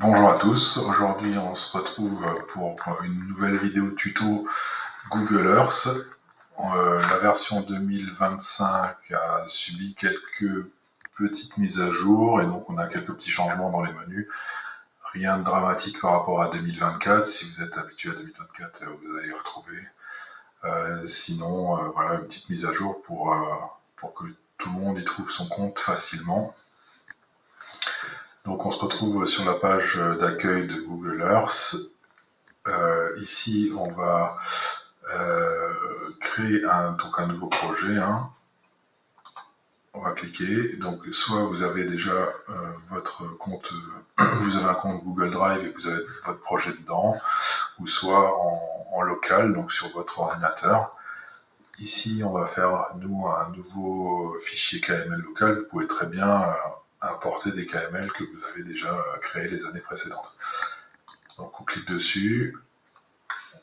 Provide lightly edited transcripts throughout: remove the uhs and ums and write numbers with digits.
Bonjour à tous, aujourd'hui on se retrouve pour une nouvelle vidéo tuto Google Earth. La version 2025 a subi quelques petites mises à jour et donc on a quelques petits changements dans les menus. Rien de dramatique par rapport à 2024, si vous êtes habitué à 2024 vous allez y retrouver. Sinon voilà, une petite mise à jour pour que tout le monde y trouve son compte facilement. Donc on se retrouve sur la page d'accueil de Google Earth. Ici, on va créer un nouveau projet. On va cliquer. Donc, soit vous avez déjà votre compte, vous avez un compte Google Drive et vous avez votre projet dedans, ou soit en local, donc sur votre ordinateur. Ici, on va faire, nous, un nouveau fichier KML local. Vous pouvez très bien importer des KML que vous avez déjà créés les années précédentes. Donc, on clique dessus.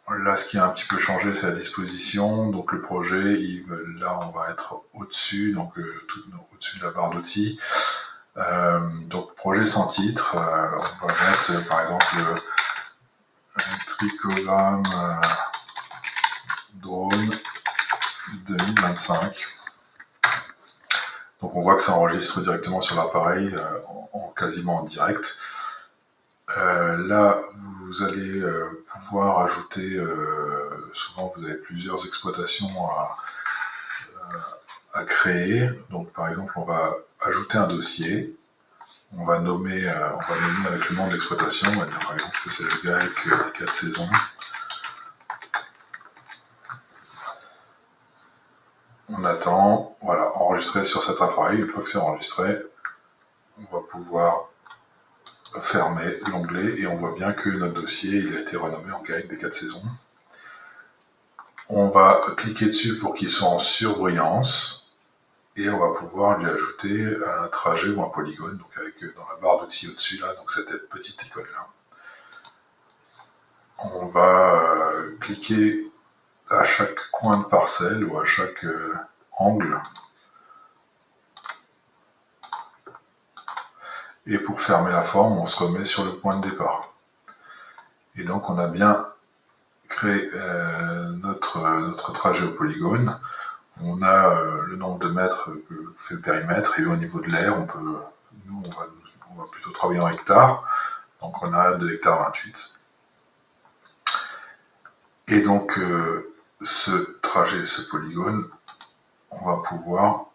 Là, ce qui a un petit peu changé, c'est la disposition. Donc, le projet, là, on va être au-dessus, donc tout au-dessus de la barre d'outils. Donc, projet sans titre. On va mettre, par exemple, un trichogramme drone 2025. Donc, on voit que ça enregistre directement sur l'appareil, quasiment en direct. Là, vous allez pouvoir ajouter, souvent vous avez plusieurs exploitations à créer. Donc par exemple, on va ajouter un dossier, on va nommer avec le nom de l'exploitation, on va dire par exemple que c'est le gars avec les 4 saisons. On attend, voilà, enregistrer sur cet appareil. Une fois que c'est enregistré, on va pouvoir fermer l'onglet et on voit bien que notre dossier il a été renommé en GAEC des 4 saisons. On va cliquer dessus pour qu'il soit en surbrillance et on va pouvoir lui ajouter un trajet ou un polygone, donc avec dans la barre d'outils au-dessus là, donc cette petite icône là. On va cliquer à chaque coin de parcelle ou à chaque angle. Et pour fermer la forme, on se remet sur le point de départ. Et donc on a bien créé notre trajet au polygone. On a le nombre de mètres que fait le périmètre, et au niveau de l'air, on va plutôt travailler en hectares. Donc on a 2 hectares 28. Et donc ce trajet, ce polygone, on va pouvoir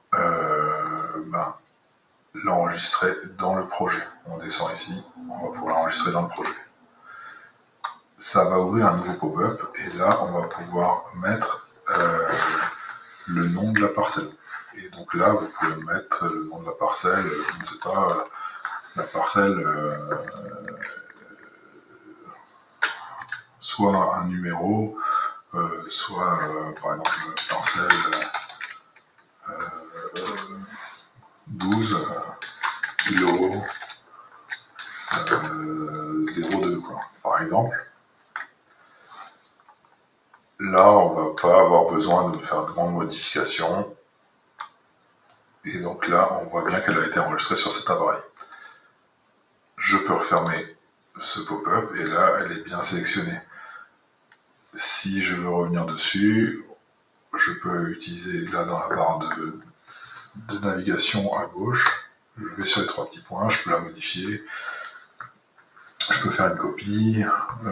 l'enregistrer dans le projet. On descend ici, on va pouvoir l'enregistrer dans le projet. Ça va ouvrir un nouveau pop-up et là on va pouvoir mettre le nom de la parcelle. Et donc là vous pouvez mettre le nom de la parcelle, je ne sais pas, la parcelle, soit un numéro, soit par exemple parcelle 12 kilo 02 quoi, par exemple. Là, on va pas avoir besoin de faire de grandes modifications. Et donc là, on voit bien qu'elle a été enregistrée sur cet appareil. Je peux refermer ce pop-up et là, elle est bien sélectionnée. Si je veux revenir dessus, je peux utiliser là dans la barre de navigation à gauche. Je vais sur les 3 petits points, je peux la modifier. Je peux faire une copie,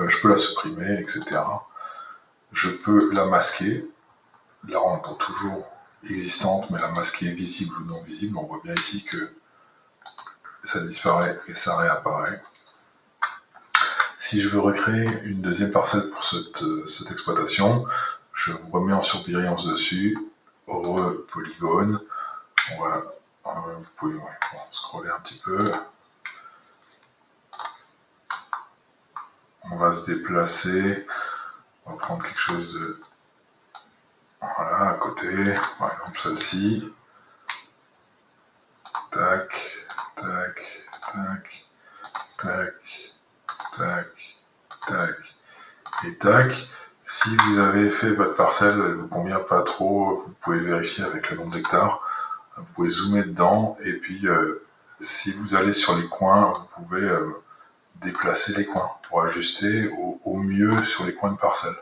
je peux la supprimer, etc. Je peux la masquer, la rendre toujours existante, mais la masquer visible ou non visible. On voit bien ici que ça disparaît et ça réapparaît. Si je veux recréer une deuxième parcelle pour cette exploitation, je vous remets en surbrillance dessus, polygone. Vous pouvez scroller un petit peu. On va se déplacer. On va prendre quelque chose de... Voilà, à côté. Par exemple, celle-ci. Tac, tac, tac, tac, tac, tac, et tac. Si vous avez fait votre parcelle, elle ne vous convient pas trop, vous pouvez vérifier avec le nombre d'hectares. Vous pouvez zoomer dedans et puis si vous allez sur les coins, vous pouvez déplacer les coins pour ajuster au mieux sur les coins de parcelle.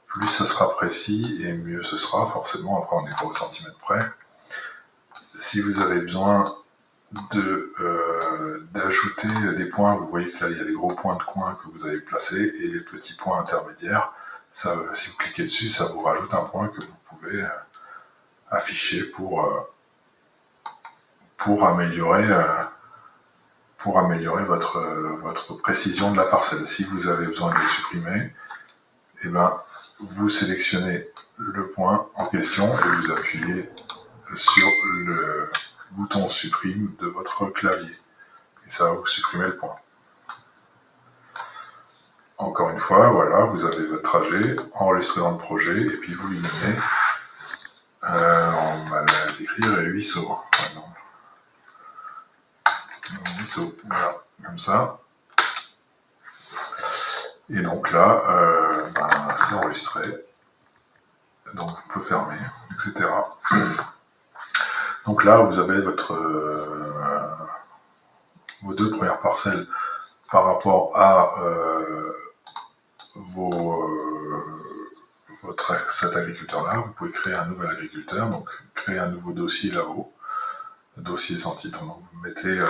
Plus ça sera précis et mieux ce sera, forcément, après on n'est pas au centimètre près. Si vous avez besoin d'ajouter des points, vous voyez que là il y a les gros points de coin que vous avez placés et les petits points intermédiaires. Ça, si vous cliquez dessus, ça vous rajoute un point que vous pouvez afficher pour améliorer votre précision de la parcelle. Si vous avez besoin de le supprimer, et ben, vous sélectionnez le point en question et vous appuyez sur le bouton supprime de votre clavier. Et ça va vous supprimer le point. Encore une fois, voilà, vous avez votre trajet enregistré dans le projet et puis vous lui donnez, on va l'écrire, 8 sauts. Voilà, comme ça. Et donc là, c'est enregistré. Donc vous pouvez fermer, etc. Donc là, vous avez vos deux premières parcelles par rapport à cet agriculteur-là. Vous pouvez créer un nouvel agriculteur, donc créer un nouveau dossier là-haut, dossier sans titre. Donc vous mettez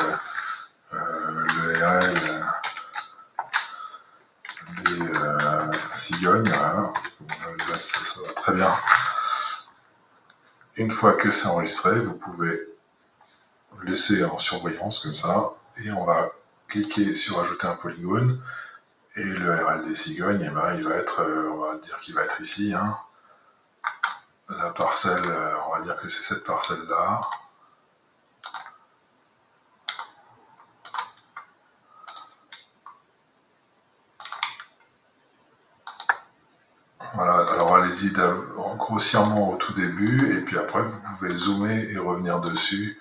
l'URL des cigognes, voilà. Ça va très bien. Une fois que c'est enregistré, vous pouvez le laisser en surveillance comme ça, et on va cliquer sur ajouter un polygone, et le URL des cigognes, il va être, on va dire qu'il va être ici, hein. La parcelle, on va dire que c'est cette parcelle-là. Voilà, alors allez-y grossièrement au tout début, et puis après vous pouvez zoomer et revenir dessus.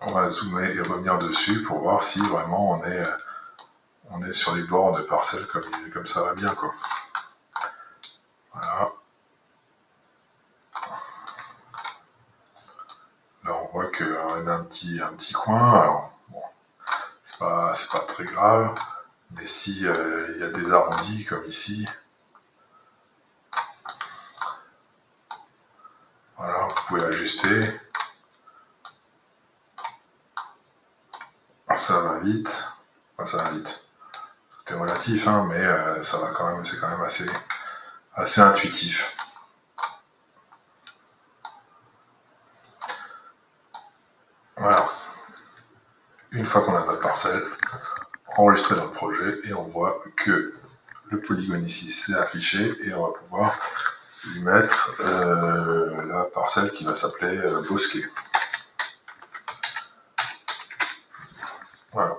On va zoomer et revenir dessus pour voir si vraiment on est sur les bords de parcelles comme ça va bien, quoi. Voilà. Là on voit qu'on a un petit coin, alors bon, c'est pas très grave, mais si il y a des arrondis comme ici, voilà, vous pouvez ajuster. Ça va vite, enfin ça va vite. Tout est relatif, hein, mais ça va quand même, c'est quand même assez intuitif. Voilà. Une fois qu'on a notre parcelle enregistrée dans le projet, et on voit que le polygone ici s'est affiché, et on va pouvoir lui mettre la parcelle qui va s'appeler bosquet. Voilà.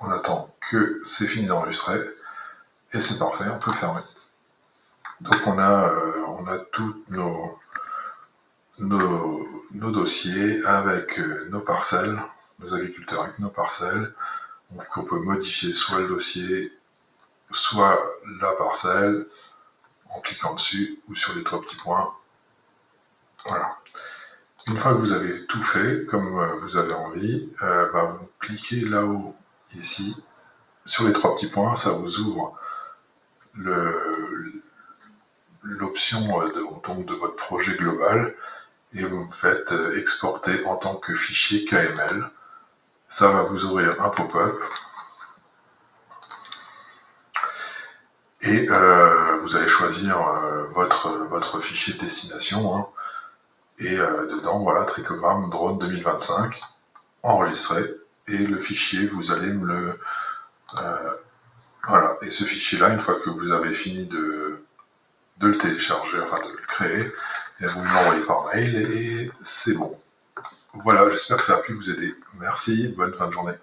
On attend que c'est fini d'enregistrer, et c'est parfait, on peut fermer. Donc on a tous nos dossiers avec nos parcelles, nos agriculteurs avec nos parcelles. Donc on peut modifier soit le dossier, soit la parcelle, en cliquant dessus ou sur les trois petits points. Voilà. Une fois que vous avez tout fait, comme vous avez envie, vous cliquez là-haut, ici, sur les trois petits points, ça vous ouvre l'option de votre projet global, et vous me faites exporter en tant que fichier KML. Ça va vous ouvrir un pop-up, et vous allez choisir votre fichier de destination, hein, et dedans, voilà, trichogramme drone 2025, enregistré, et le fichier, vous allez me le... voilà, et ce fichier-là, une fois que vous avez fini de le télécharger, enfin de le créer, et vous me l'envoyez par mail, et c'est bon. Voilà, j'espère que ça a pu vous aider. Merci, bonne fin de journée.